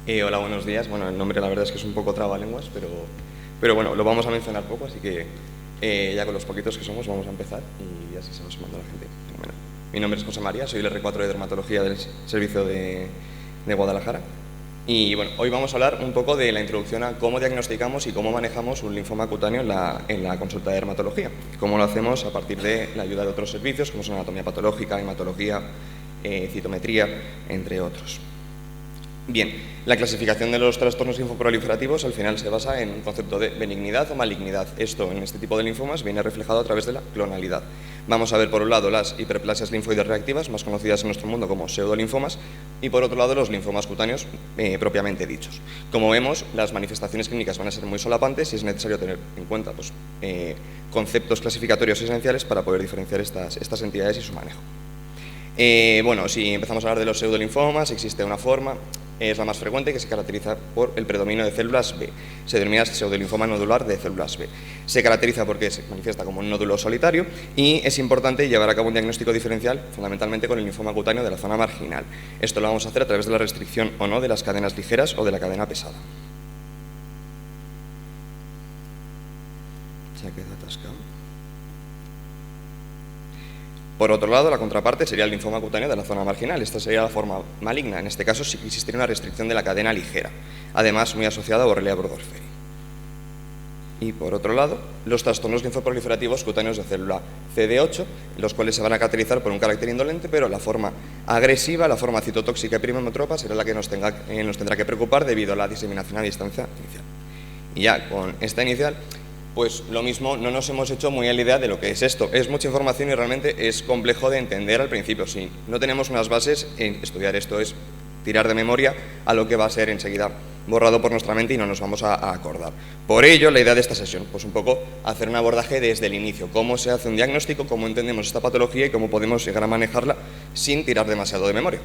Hola, buenos días. Bueno, el nombre la verdad es que es un poco trabalenguas, pero bueno, lo vamos a mencionar poco, así que ya con los poquitos que somos vamos a empezar y así se va sumando la gente. Bueno, mi nombre es José María, soy el R4 de Dermatología del Servicio de Guadalajara. Y bueno, hoy vamos a hablar un poco de la introducción a cómo diagnosticamos y cómo manejamos un linfoma cutáneo en la consulta de dermatología. Cómo lo hacemos a partir de la ayuda de otros servicios, como son anatomía patológica, hematología, citometría, entre otros. Bien, la clasificación de los trastornos linfoproliferativos al final se basa en un concepto de benignidad o malignidad. Esto en este tipo de linfomas viene reflejado a través de la clonalidad. Vamos a ver por un lado las hiperplasias linfoides reactivas, más conocidas en nuestro mundo como pseudolinfomas, y por otro lado los linfomas cutáneos propiamente dichos. Como vemos, las manifestaciones clínicas van a ser muy solapantes y es necesario tener en cuenta conceptos clasificatorios esenciales para poder diferenciar estas entidades y su manejo. Bueno, si empezamos a hablar de los pseudolinfomas, existe una forma, es la más frecuente, que se caracteriza por el predominio de células B. Se denomina pseudolinfoma nodular de células B. Se caracteriza porque se manifiesta como un nódulo solitario y es importante llevar a cabo un diagnóstico diferencial, fundamentalmente con el linfoma cutáneo de la zona marginal. Esto lo vamos a hacer a través de la restricción o no de las cadenas ligeras o de la cadena pesada. Se ha quedado atascado. Por otro lado, la contraparte sería el linfoma cutáneo de la zona marginal. Esta sería la forma maligna. En este caso sí que existiría una restricción de la cadena ligera, además muy asociada a Borrelia burgdorferi. Y por otro lado, los trastornos linfoproliferativos cutáneos de célula CD8, los cuales se van a caracterizar por un carácter indolente, pero la forma agresiva, la forma citotóxica y primotropa será la que nos tendrá que preocupar debido a la diseminación a distancia inicial. Y ya con esta inicial, pues lo mismo, no nos hemos hecho muy a la idea de lo que es esto. Es mucha información y realmente es complejo de entender al principio. Si no tenemos unas bases, en estudiar esto es tirar de memoria a lo que va a ser enseguida borrado por nuestra mente y no nos vamos a acordar. Por ello, la idea de esta sesión, pues un poco hacer un abordaje desde el inicio. Cómo se hace un diagnóstico, cómo entendemos esta patología y cómo podemos llegar a manejarla sin tirar demasiado de memoria.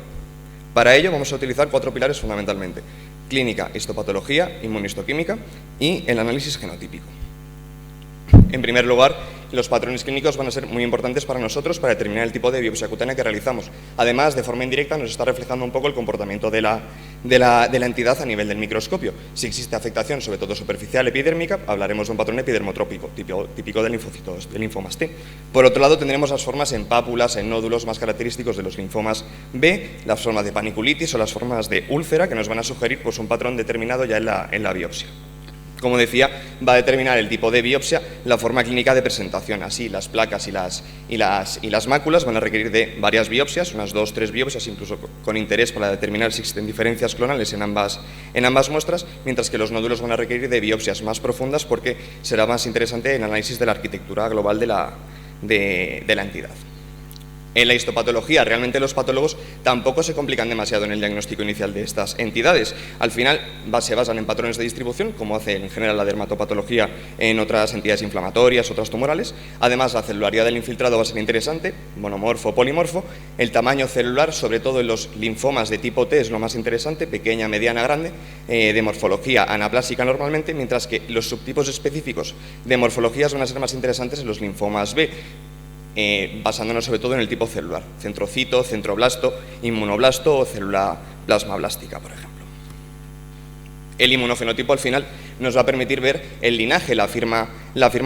Para ello vamos a utilizar 4 pilares fundamentalmente: clínica, histopatología, inmunohistoquímica y el análisis genotípico. En primer lugar, los patrones clínicos van a ser muy importantes para nosotros para determinar el tipo de biopsia cutánea que realizamos. Además, de forma indirecta nos está reflejando un poco el comportamiento de la entidad a nivel del microscopio. Si existe afectación, sobre todo superficial epidérmica, hablaremos de un patrón epidermotrópico, típico de linfocitos, de linfomas T. Por otro lado, tendremos las formas en pápulas, en nódulos más característicos de los linfomas B, las formas de paniculitis o las formas de úlcera, que nos van a sugerir un patrón determinado ya en la biopsia. Como decía, va a determinar el tipo de biopsia, la forma clínica de presentación. Así, las placas y las máculas van a requerir de varias biopsias, unas 2 o 3 biopsias, incluso con interés para determinar si existen diferencias clonales en ambas muestras, mientras que los nódulos van a requerir de biopsias más profundas porque será más interesante el análisis de la arquitectura global de la entidad. En la histopatología, realmente los patólogos tampoco se complican demasiado en el diagnóstico inicial de estas entidades. Al final se basan en patrones de distribución, como hace en general la dermatopatología en otras entidades inflamatorias, otras tumorales. Además, la celularidad del infiltrado va a ser interesante, monomorfo o polimorfo. El tamaño celular, sobre todo en los linfomas de tipo T, es lo más interesante, pequeña, mediana, grande, de morfología anaplásica normalmente, mientras que los subtipos específicos de morfologías van a ser más interesantes en los linfomas B, basándonos sobre todo en el tipo celular: centrocito, centroblasto, inmunoblasto o célula plasmablástica, por ejemplo. El inmunofenotipo al final nos va a permitir ver el linaje, la firma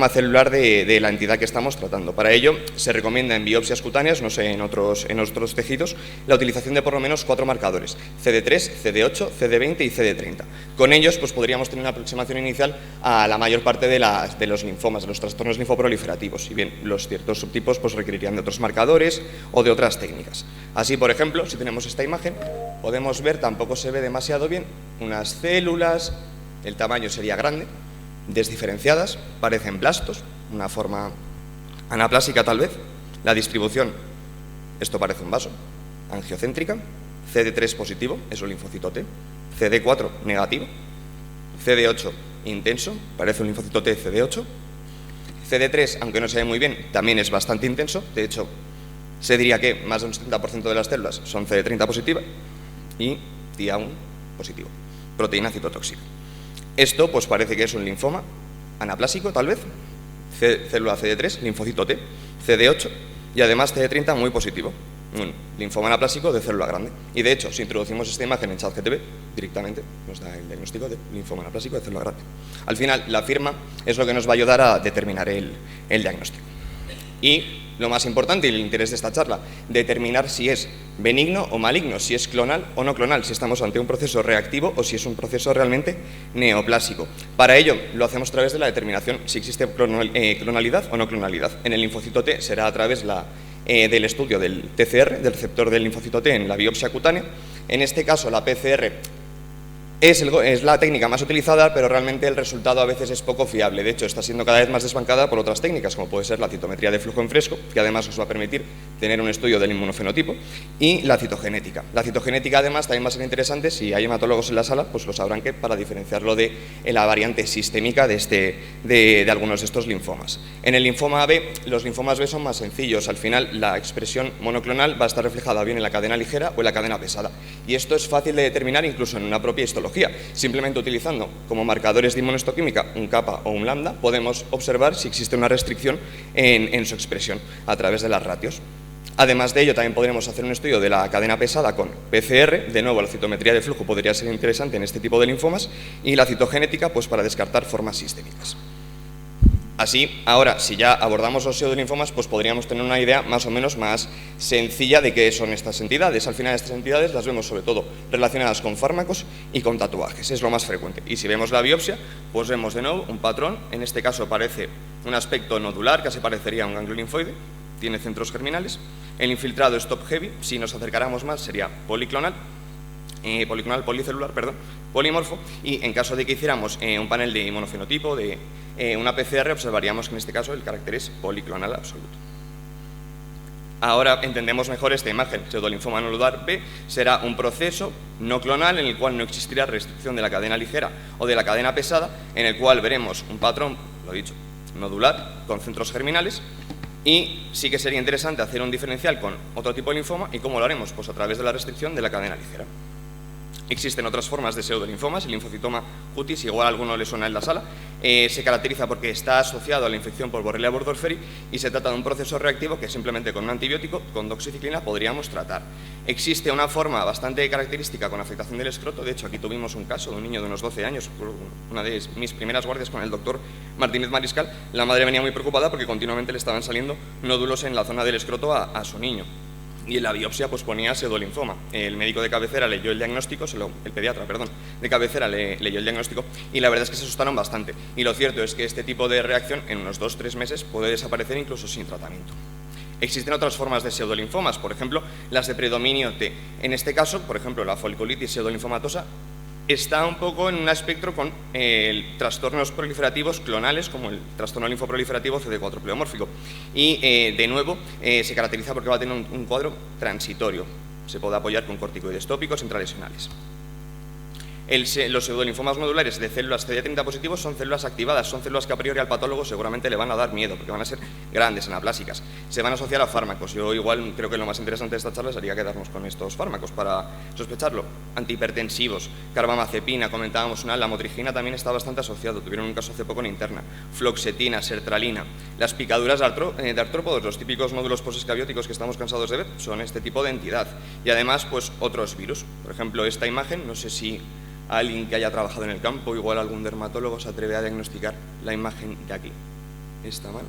celular de la entidad que estamos tratando. Para ello se recomienda en biopsias cutáneas, no sé, en otros tejidos, la utilización de por lo menos 4 marcadores: CD3, CD8, CD20 y CD30. Con ellos pues podríamos tener una aproximación inicial a la mayor parte de los linfomas, de los trastornos linfoproliferativos. Si bien los ciertos subtipos pues requerirían de otros marcadores o de otras técnicas. Así, por ejemplo, si tenemos esta imagen, podemos ver, tampoco se ve demasiado bien, unas células, el tamaño sería grande, desdiferenciadas, parecen blastos, una forma anaplásica tal vez. La distribución, esto parece un vaso, angiocéntrica. CD3 positivo, es un linfocito T. CD4 negativo. CD8 intenso, parece un linfocito T CD8. CD3, aunque no se ve muy bien, también es bastante intenso. De hecho, se diría que más de un 70% de las células son CD30 positivas y TIA1 positivo, proteína citotóxica. Esto pues parece que es un linfoma anaplásico, tal vez, célula CD3, linfocito T, CD8 y además CD30 muy positivo. un linfoma anaplásico de célula grande. Y de hecho, si introducimos esta imagen en ChatGPT, directamente nos da el diagnóstico de linfoma anaplásico de célula grande. Al final, la firma es lo que nos va a ayudar a determinar el diagnóstico. Y lo más importante y el interés de esta charla, determinar si es benigno o maligno, si es clonal o no clonal, si estamos ante un proceso reactivo o si es un proceso realmente neoplásico. Para ello, lo hacemos a través de la determinación si existe clonalidad o no clonalidad. En el linfocito T será a través del estudio del TCR, del receptor del linfocito T en la biopsia cutánea. En este caso, la PCR es la técnica más utilizada, pero realmente el resultado a veces es poco fiable. De hecho, está siendo cada vez más desbancada por otras técnicas, como puede ser la citometría de flujo en fresco, que además os va a permitir tener un estudio del inmunofenotipo, y la citogenética. La citogenética, además, también va a ser interesante, si hay hematólogos en la sala, pues lo sabrán, que para diferenciarlo de la variante sistémica de algunos de estos linfomas. En el linfoma B, los linfomas B son más sencillos. Al final, la expresión monoclonal va a estar reflejada bien en la cadena ligera o en la cadena pesada. Y esto es fácil de determinar incluso en una propia histología. Simplemente utilizando como marcadores de inmunohistoquímica un kappa o un lambda, podemos observar si existe una restricción en su expresión a través de las ratios. Además de ello, también podremos hacer un estudio de la cadena pesada con PCR. De nuevo, la citometría de flujo podría ser interesante en este tipo de linfomas, y la citogenética pues para descartar formas sistémicas. Así, ahora, si ya abordamos los pseudolinfomas, pues podríamos tener una idea más o menos más sencilla de qué son estas entidades. Al final, estas entidades las vemos sobre todo relacionadas con fármacos y con tatuajes, es lo más frecuente. Y si vemos la biopsia, pues vemos de nuevo un patrón. En este caso parece un aspecto nodular, casi parecería un ganglio linfoide, tiene centros germinales. El infiltrado es top heavy, si nos acercáramos más sería policlonal, polimorfo, y en caso de que hiciéramos un panel de inmunofenotipo, de una PCR, observaríamos que en este caso el carácter es policlonal absoluto. Ahora entendemos mejor esta imagen. Pseudolinfoma nodular B será un proceso no clonal en el cual no existirá restricción de la cadena ligera o de la cadena pesada, en el cual veremos un patrón, lo he dicho, nodular, con centros germinales. Y sí que sería interesante hacer un diferencial con otro tipo de linfoma. ¿Y cómo lo haremos? Pues a través de la restricción de la cadena ligera. Existen otras formas de pseudolinfomas. El linfocitoma cutis, igual a alguno le suena en la sala, se caracteriza porque está asociado a la infección por Borrelia burgdorferi y se trata de un proceso reactivo que simplemente con un antibiótico, con doxiciclina, podríamos tratar. Existe una forma bastante característica con afectación del escroto. De hecho, aquí tuvimos un caso de un niño de unos 12 años, una de mis primeras guardias con el doctor Martínez Mariscal. La madre venía muy preocupada porque continuamente le estaban saliendo nódulos en la zona del escroto a su niño. Y en la biopsia pues ponía pseudolinfoma. El médico de cabecera leyó el diagnóstico, el pediatra, perdón, de cabecera leyó el diagnóstico, y la verdad es que se asustaron bastante. Y lo cierto es que este tipo de reacción en unos 2-3 meses puede desaparecer incluso sin tratamiento. Existen otras formas de pseudolinfomas, por ejemplo, las de predominio T. En este caso, por ejemplo, la foliculitis pseudolinfomatosa está un poco en un espectro con trastornos proliferativos clonales, como el trastorno linfoproliferativo CD4 pleomórfico. Y, de nuevo, se caracteriza porque va a tener un cuadro transitorio. Se puede apoyar con corticoides tópicos intralesionales. Los pseudolinfomas nodulares de células CD30 positivos son células activadas, son células que a priori al patólogo seguramente le van a dar miedo, porque van a ser grandes, anaplásicas. Se van a asociar a fármacos. Yo igual creo que lo más interesante de esta charla sería quedarnos con estos fármacos para sospecharlo. Antihipertensivos, carbamazepina, comentábamos una, la motrigina también está bastante asociado, tuvieron un caso hace poco en interna. Floxetina, sertralina. Las picaduras de artrópodos, los típicos nódulos posescabióticos que estamos cansados de ver, son este tipo de entidad. Y además, pues otros virus. Por ejemplo, esta imagen, no sé si alguien que haya trabajado en el campo, igual algún dermatólogo, se atreve a diagnosticar la imagen de aquí. Esta mano.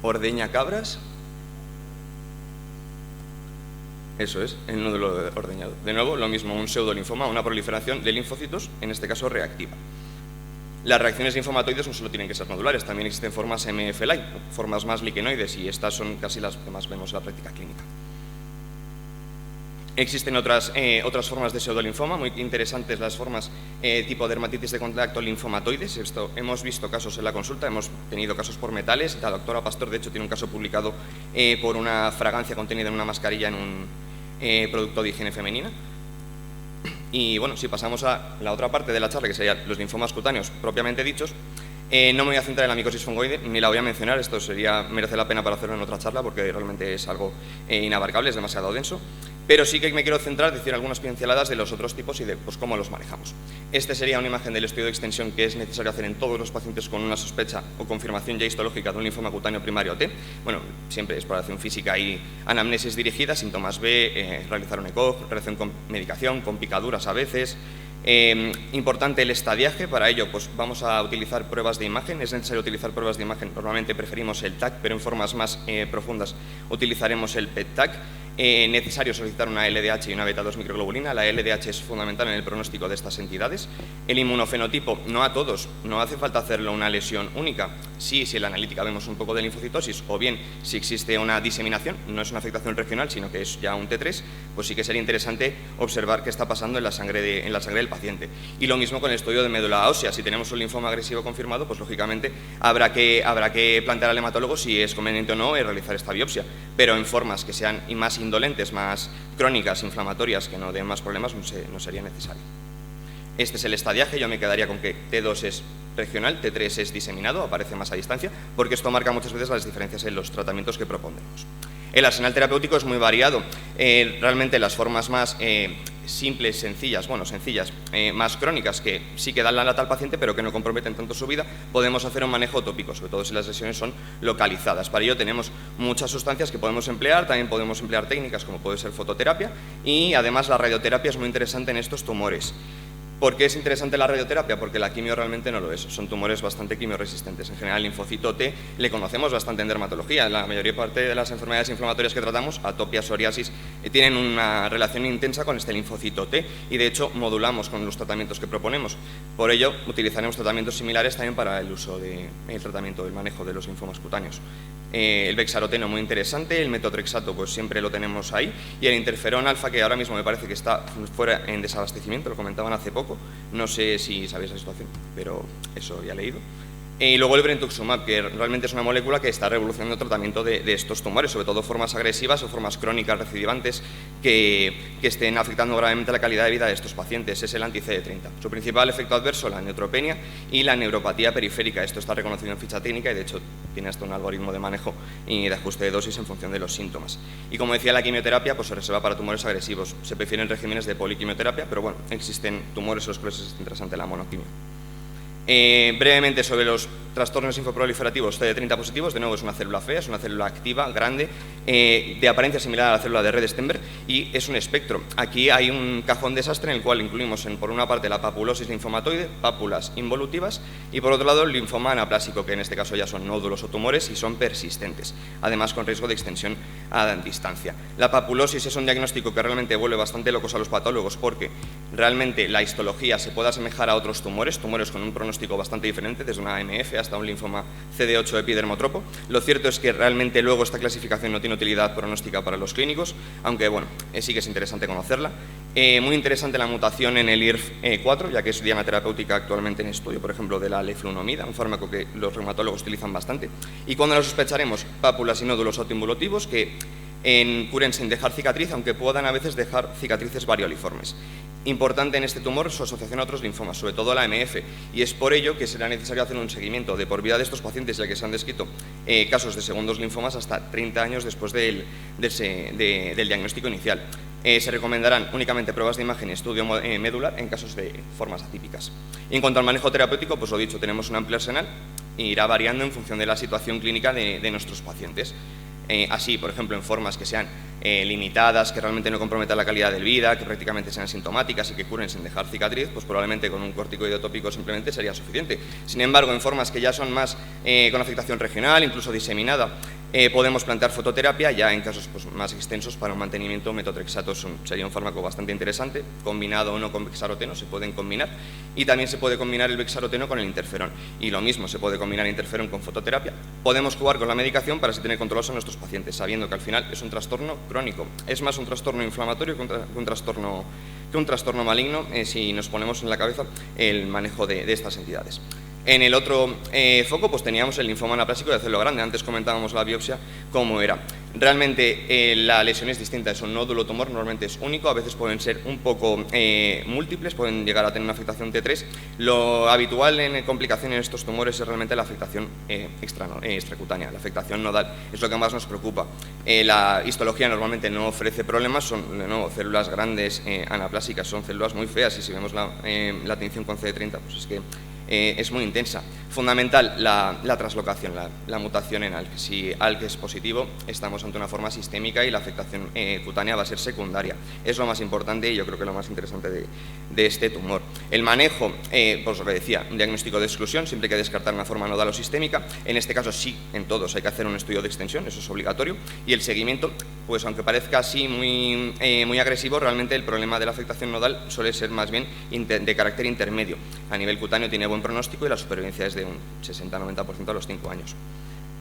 Ordeña cabras. Eso es, el nódulo ordeñado. De nuevo, lo mismo, un pseudolinfoma, una proliferación de linfocitos, en este caso reactiva. Las reacciones linfomatoides no solo tienen que ser nodulares, también existen formas MFLI, formas más liquenoides, y estas son casi las que más vemos en la práctica clínica. Existen otras formas de pseudolinfoma, muy interesantes las formas tipo dermatitis de contacto linfomatoides. Hemos visto casos en la consulta, hemos tenido casos por metales. La doctora Pastor, de hecho, tiene un caso publicado por una fragancia contenida en una mascarilla en un producto de higiene femenina. Y bueno, si pasamos a la otra parte de la charla, que serían los linfomas cutáneos propiamente dichos, no me voy a centrar en la micosis fungoide, ni la voy a mencionar. Esto merece la pena para hacerlo en otra charla, porque realmente es algo inabarcable, es demasiado denso. pero sí que me quiero centrar, decir algunas pinceladas de los otros tipos y de pues, cómo los manejamos. Este sería una imagen del estudio de extensión que es necesario hacer en todos los pacientes con una sospecha o confirmación ya histológica de un linfoma cutáneo primario T. Bueno, siempre exploración física y anamnesis dirigida, síntomas B, realizar un ECOG, relación con medicación, con picaduras a veces. Importante el estadiaje, para ello pues vamos a utilizar pruebas de imagen, es necesario utilizar pruebas de imagen, normalmente preferimos el TAC, pero en formas más profundas utilizaremos el PET-TAC. Necesario solicitar una LDH y una beta-2 microglobulina. La LDH es fundamental en el pronóstico de estas entidades. El inmunofenotipo, no a todos, no hace falta hacerlo una lesión única. Sí, si en la analítica vemos un poco de linfocitosis o bien si existe una diseminación, no es una afectación regional, sino que es ya un T3, pues sí que sería interesante observar qué está pasando en la sangre del paciente. Y lo mismo con el estudio de médula ósea. Si tenemos un linfoma agresivo confirmado, pues lógicamente habrá que plantear al hematólogo si es conveniente o no realizar esta biopsia, pero en formas que sean más indolentes, más crónicas, inflamatorias, que no den más problemas, no sería necesario. Este es el estadiaje, yo me quedaría con que T2 es regional, T3 es diseminado, aparece más a distancia, porque esto marca muchas veces las diferencias en los tratamientos que proponemos. El arsenal terapéutico es muy variado, realmente las formas más simples, sencillas, más crónicas, que sí que dan la lata al paciente pero que no comprometen tanto su vida, podemos hacer un manejo tópico, sobre todo si las lesiones son localizadas. Para ello tenemos muchas sustancias que podemos emplear, también podemos emplear técnicas como puede ser fototerapia y además la radioterapia es muy interesante en estos tumores. ¿Por qué es interesante la radioterapia? Porque la quimio realmente no lo es, son tumores bastante quimioresistentes. En general, el linfocito T le conocemos bastante en dermatología. La mayoría parte de las enfermedades inflamatorias que tratamos, atopia, psoriasis, tienen una relación intensa con este linfocito T y de hecho modulamos con los tratamientos que proponemos. Por ello, utilizaremos tratamientos similares también para el uso del tratamiento del manejo de los linfomas cutáneos. El bexaroteno muy interesante, el metotrexato pues siempre lo tenemos ahí y el interferón alfa, que ahora mismo me parece que está fuera en desabastecimiento, lo comentaban hace poco, no sé si sabéis la situación, pero eso ya he leído. Y luego el brentuximab, que realmente es una molécula que está revolucionando el tratamiento de estos tumores, sobre todo formas agresivas o formas crónicas recidivantes que estén afectando gravemente la calidad de vida de estos pacientes. Es el anti-CD30. Su principal efecto adverso, la neutropenia y la neuropatía periférica. Esto está reconocido en ficha técnica y de hecho tiene hasta un algoritmo de manejo y de ajuste de dosis en función de los síntomas. Y como decía, la quimioterapia pues se reserva para tumores agresivos. Se prefieren regímenes de poliquimioterapia, pero bueno, existen tumores en los cuales es interesante la monoquimio. Brevemente sobre los trastornos linfoproliferativos CD30 positivos, de nuevo es una célula fea, es una célula activa, grande, de apariencia similar a la célula de Rede-Stenberg y es un espectro. Aquí hay un cajón desastre en el cual incluimos por una parte la papulosis linfomatoide, pápulas involutivas y por otro lado el linfoma anaplásico, que en este caso ya son nódulos o tumores y son persistentes, además con riesgo de extensión a distancia. La papulosis es un diagnóstico que realmente vuelve bastante locos a los patólogos porque realmente la histología se puede asemejar a otros tumores con un pronóstico bastante diferente, desde una AMF hasta un linfoma CD8 epidermotropo. Lo cierto es que realmente luego esta clasificación no tiene utilidad pronóstica para los clínicos, aunque bueno, sí que es interesante conocerla. Muy interesante la mutación en el IRF4, ya que es diana terapéutica actualmente en estudio, por ejemplo, de la leflunomida, un fármaco que los reumatólogos utilizan bastante. Y cuando lo sospecharemos, pápulas y nódulos autoinvolutivos que curen sin dejar cicatriz, aunque puedan a veces dejar cicatrices varioliformes. Importante en este tumor su asociación a otros linfomas, sobre todo la MF, y es por ello que será necesario hacer un seguimiento de por vida de estos pacientes, ya que se han descrito casos de segundos linfomas hasta 30 años después del diagnóstico inicial. Se recomendarán únicamente pruebas de imagen y estudio medular en casos de formas atípicas. Y en cuanto al manejo terapéutico, pues lo dicho, tenemos un amplio arsenal e irá variando en función de la situación clínica de nuestros pacientes. Así, por ejemplo, en formas que sean limitadas, que realmente no comprometan la calidad de vida, que prácticamente sean sintomáticas y que curen sin dejar cicatriz, pues probablemente con un corticoide tópico simplemente sería suficiente. Sin embargo, en formas que ya son más con afectación regional, incluso diseminada, podemos plantear fototerapia ya en casos pues, más extensos para un mantenimiento. Metotrexato sería un fármaco bastante interesante, combinado o no con bexaroteno, se pueden combinar, y también se puede combinar el bexaroteno con el interferón, y lo mismo, se puede combinar interferón con fototerapia. Podemos jugar con la medicación para así tener controlados a nuestros pacientes, sabiendo que al final es un trastorno crónico, es más un trastorno inflamatorio que un trastorno maligno si nos ponemos en la cabeza el manejo de estas entidades. En el otro foco pues teníamos el linfoma anaplásico de célula grande. Antes comentábamos la biopsia, cómo era. Realmente la lesión es distinta, es un nódulo tumor, normalmente es único, a veces pueden ser un poco múltiples, pueden llegar a tener una afectación T3. Lo habitual en complicaciones en estos tumores es realmente la afectación extracutánea, la afectación nodal, es lo que más nos preocupa. La histología normalmente no ofrece problemas, son de nuevo células grandes anaplásicas, son células muy feas, y si vemos la tinción con CD30, pues es que es muy intensa. Fundamental la translocación, la mutación en ALK. Si ALK es positivo, estamos ante una forma sistémica y la afectación cutánea va a ser secundaria. Es lo más importante y yo creo que lo más interesante de este tumor. El manejo, pues lo que decía, un diagnóstico de exclusión, siempre hay que descartar una forma nodal o sistémica. En este caso sí, en todos hay que hacer un estudio de extensión, eso es obligatorio. Y el seguimiento, pues aunque parezca así muy agresivo, realmente el problema de la afectación nodal suele ser más bien de carácter intermedio. A nivel cutáneo tiene buen pronóstico y la supervivencia es de un 60-90% a los 5 años.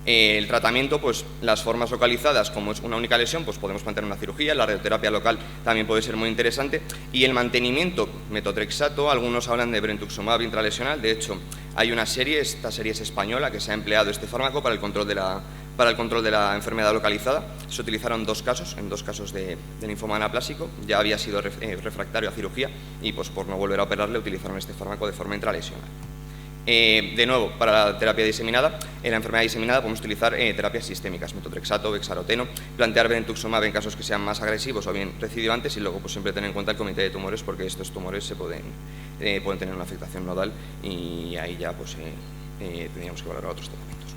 El tratamiento, pues las formas localizadas, como es una única lesión, pues podemos plantear una cirugía, la radioterapia local también puede ser muy interesante, y el mantenimiento, metotrexato, algunos hablan de brentuximab intralesional, de hecho hay una serie, esta serie es española, que se ha empleado este fármaco para el control de la enfermedad localizada. Se utilizaron en dos casos de linfoma anaplásico, ya había sido refractario a cirugía y pues por no volver a operarle utilizaron este fármaco de forma intralesional. De nuevo, para la terapia diseminada, en la enfermedad diseminada podemos utilizar terapias sistémicas, metotrexato, bexaroteno, plantear brentuximab en casos que sean más agresivos o bien recidivantes, y luego pues siempre tener en cuenta el comité de tumores, porque estos tumores pueden tener una afectación nodal y ahí ya pues tendríamos que valorar otros tratamientos.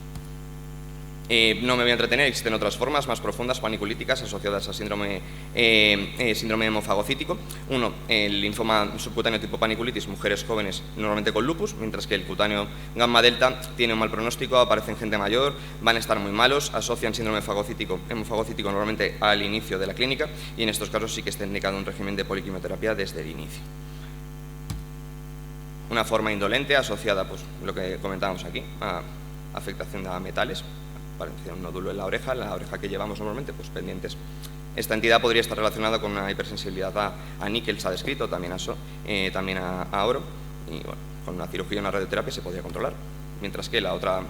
No me voy a entretener, existen otras formas más profundas paniculíticas asociadas a síndrome hemofagocítico. Uno, el linfoma subcutáneo tipo paniculitis, mujeres jóvenes normalmente con lupus, mientras que el cutáneo gamma delta tiene un mal pronóstico, aparece en gente mayor, van a estar muy malos, asocian síndrome hemofagocítico normalmente al inicio de la clínica, y en estos casos sí que está indicado un régimen de poliquimioterapia desde el inicio. Una forma indolente asociada, pues lo que comentábamos aquí, a afectación a metales, aparece un nódulo en la oreja que llevamos normalmente, pues pendientes. Esta entidad podría estar relacionada con una hipersensibilidad a níquel, se ha descrito, también a oro, y bueno, con una cirugía y una radioterapia se podría controlar. Mientras que la otra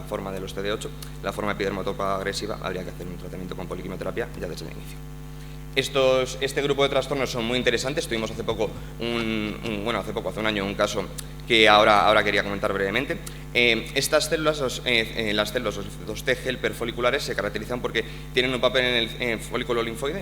forma de los CD8, la forma epidermotópaga agresiva, habría que hacer un tratamiento con poliquimioterapia ya desde el inicio. Este grupo de trastornos son muy interesantes. Tuvimos hace hace un año, un caso que ahora quería comentar brevemente. Estas células, las células, los T helper foliculares, se caracterizan porque tienen un papel en el folículo linfoide,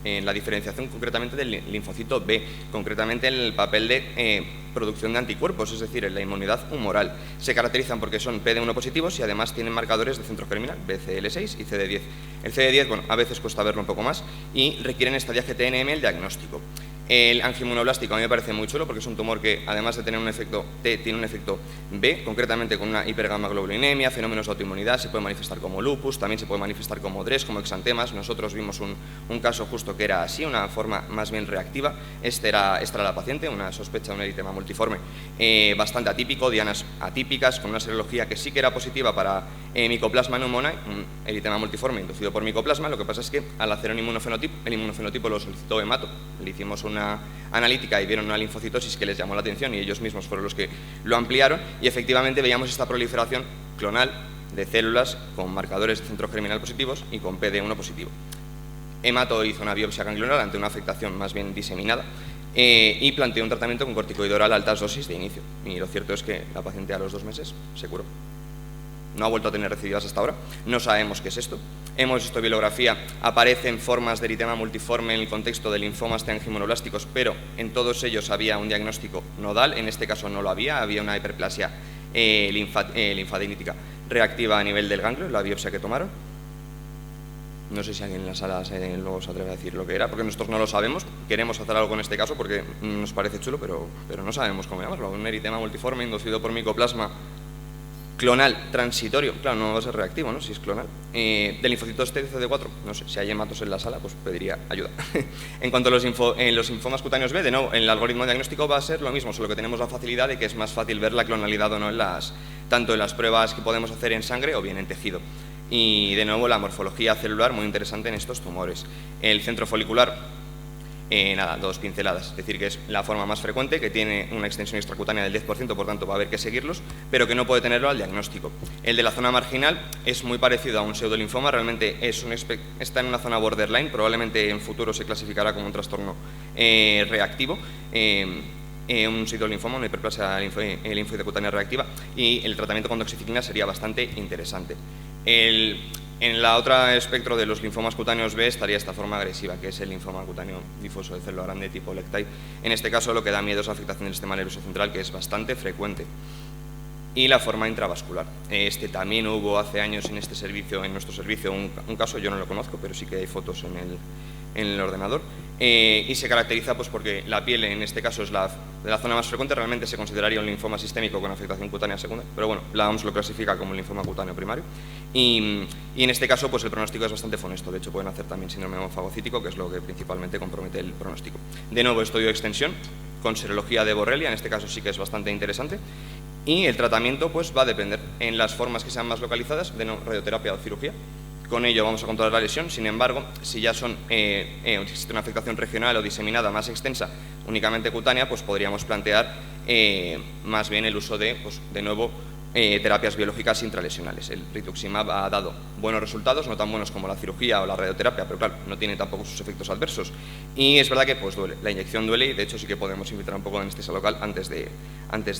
en la diferenciación concretamente del linfocito B, concretamente en el papel de producción de anticuerpos, es decir, en la inmunidad humoral. Se caracterizan porque son PD1 positivos y además tienen marcadores de centro germinal, BCL6 y CD10. El CD10, bueno, a veces cuesta verlo un poco más y requieren estadiaje TNM el diagnóstico. El angioinmunoblástico a mí me parece muy chulo porque es un tumor que, además de tener un efecto T, tiene un efecto B, concretamente con una hipergamaglobulinemia, fenómenos de autoinmunidad, se puede manifestar como lupus, también se puede manifestar como DRES, como exantemas. Nosotros vimos un caso justo que era así, una forma más bien reactiva. Esta era la paciente, una sospecha de un eritema multiforme bastante atípico, dianas atípicas, con una serología que sí que era positiva para Mycoplasma pneumoniae, un eritema multiforme inducido por micoplasma. Lo que pasa es que al hacer un inmunofenotipo, el inmunofenotipo lo solicitó hemato, le hicimos una analítica y vieron una linfocitosis que les llamó la atención y ellos mismos fueron los que lo ampliaron, y efectivamente veíamos esta proliferación clonal de células con marcadores de centro germinal positivos y con PD1 positivo. Hemato hizo una biopsia ganglionar ante una afectación más bien diseminada y planteó un tratamiento con corticoide oral a altas dosis de inicio, y lo cierto es que la paciente a los 2 meses se curó. No ha vuelto a tener recidivas hasta ahora, no sabemos qué es esto. Hemos visto bibliografía, aparecen formas de eritema multiforme en el contexto de linfomas angiomonoblásticos, pero en todos ellos había un diagnóstico nodal, en este caso no lo había una hiperplasia linfadínica reactiva a nivel del ganglio, la biopsia que tomaron. No sé si alguien en la sala luego se atreve a decir lo que era, porque nosotros no lo sabemos. Queremos hacer algo en este caso porque nos parece chulo, pero no sabemos cómo llamarlo. Un eritema multiforme inducido por micoplasma clonal transitorio, claro, no va a ser reactivo, ¿no? Si es clonal. Del linfocito T de CD4, no sé, si hay hematos en la sala, pues pediría ayuda. En cuanto a los linfomas cutáneos B, de nuevo, el algoritmo diagnóstico va a ser lo mismo, solo que tenemos la facilidad de que es más fácil ver la clonalidad o no tanto en las pruebas que podemos hacer en sangre o bien en tejido. Y de nuevo la morfología celular muy interesante en estos tumores. El centro folicular Nada, 2 pinceladas, es decir, que es la forma más frecuente, que tiene una extensión extracutánea del 10%, por tanto va a haber que seguirlos, pero que no puede tenerlo al diagnóstico. El de la zona marginal es muy parecido a un pseudolinfoma, realmente está en una zona borderline, probablemente en futuro se clasificará como un trastorno reactivo, un pseudolinfoma, una hiperplasia linfoide cutánea reactiva, y el tratamiento con doxiciclina sería bastante interesante. En el otro espectro de los linfomas cutáneos B estaría esta forma agresiva, que es el linfoma cutáneo difuso de célula grande tipo LEC-type. En este caso lo que da miedo es la afectación del sistema nervioso central, que es bastante frecuente. Y la forma intravascular. También hubo hace años en nuestro servicio, un caso, yo no lo conozco, pero sí que hay fotos en el ordenador, y se caracteriza pues porque la piel en este caso es la zona más frecuente, realmente se consideraría un linfoma sistémico con afectación cutánea segunda, pero bueno, la OMS lo clasifica como un linfoma cutáneo primario, y en este caso pues el pronóstico es bastante funesto, de hecho pueden hacer también síndrome hemofagocítico, que es lo que principalmente compromete el pronóstico. De nuevo, estudio de extensión con serología de Borrelia, en este caso sí que es bastante interesante, y el tratamiento pues va a depender en las formas que sean más localizadas, de radioterapia o cirugía. Con ello vamos a controlar la lesión, sin embargo, si ya existe una afectación regional o diseminada más extensa, únicamente cutánea, pues podríamos plantear más bien el uso de nuevo, terapias biológicas intralesionales. El rituximab ha dado buenos resultados, no tan buenos como la cirugía o la radioterapia, pero claro, no tiene tampoco sus efectos adversos. Y es verdad que pues duele, la inyección duele, y de hecho sí que podemos infiltrar un poco de anestesia local antes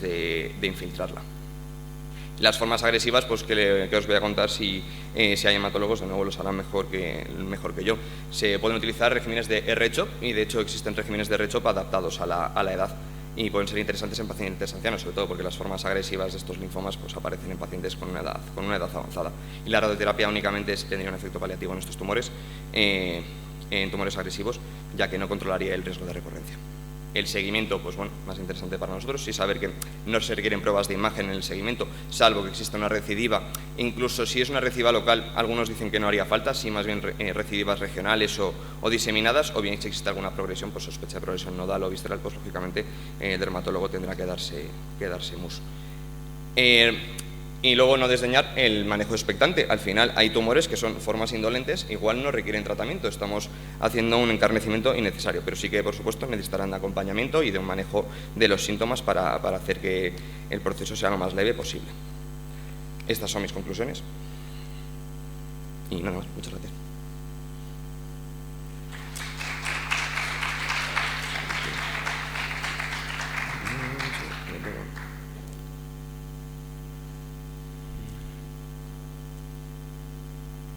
de infiltrarla. Las formas agresivas, pues que os voy a contar, si hay hematólogos, de nuevo lo sabrán mejor que yo. Se pueden utilizar regímenes de R-CHOP, y de hecho existen regímenes de R-CHOP adaptados a la edad, y pueden ser interesantes en pacientes ancianos, sobre todo porque las formas agresivas de estos linfomas pues aparecen en pacientes con una edad avanzada. Y la radioterapia únicamente tendría un efecto paliativo en estos tumores, en tumores agresivos, ya que no controlaría el riesgo de recurrencia. El seguimiento, pues bueno, más interesante para nosotros, y saber que no se requieren pruebas de imagen en el seguimiento, salvo que exista una recidiva. Incluso si es una recidiva local, algunos dicen que no haría falta, si más bien recidivas regionales o diseminadas, o bien si existe alguna progresión, pues sospecha de progresión nodal o visceral, pues lógicamente el dermatólogo tendrá que darse mus. Y luego no desdeñar el manejo expectante. Al final hay tumores que son formas indolentes, igual no requieren tratamiento, estamos haciendo un encarnecimiento innecesario, pero sí que por supuesto necesitarán de acompañamiento y de un manejo de los síntomas para hacer que el proceso sea lo más leve posible. Estas son mis conclusiones y nada más, muchas gracias.